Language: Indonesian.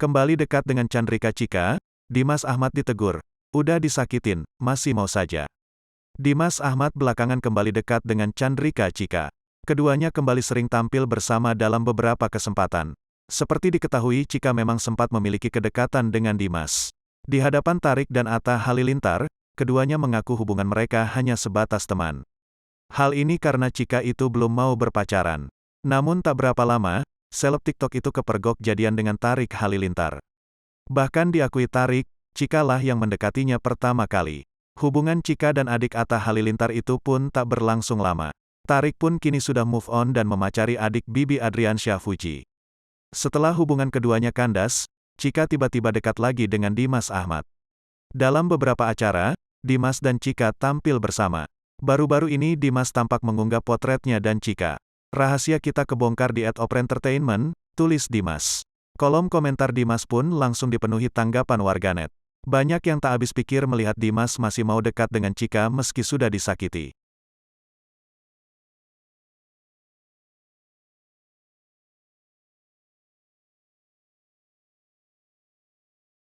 Kembali dekat dengan Chandrika Chika, Dimas Ahmad ditegur. Udah disakitin, masih mau saja. Dimas Ahmad belakangan kembali dekat dengan Chandrika Chika. Keduanya kembali sering tampil bersama dalam beberapa kesempatan. Seperti diketahui, Chika memang sempat memiliki kedekatan dengan Dimas. Di hadapan Tarik dan Atta Halilintar, keduanya mengaku hubungan mereka hanya sebatas teman. Hal ini karena Chika itu belum mau berpacaran. Namun tak berapa lama, seleb TikTok itu kepergok jadian dengan Tarik Halilintar. Bahkan diakui Tarik, Chika lah yang mendekatinya pertama kali. Hubungan Chika dan adik Atta Halilintar itu pun tak berlangsung lama. Tarik pun kini sudah move on dan memacari adik Bibi Adriansyah Fuji. Setelah hubungan keduanya kandas, Chika tiba-tiba dekat lagi dengan Dimas Ahmad. Dalam beberapa acara, Dimas dan Chika tampil bersama. Baru-baru ini Dimas tampak mengunggah potretnya dan Chika. Rahasia kita kebongkar di @oprentertainment, tulis Dimas. Kolom komentar Dimas pun langsung dipenuhi tanggapan warganet. Banyak yang tak habis pikir melihat Dimas masih mau dekat dengan Chika meski sudah disakiti.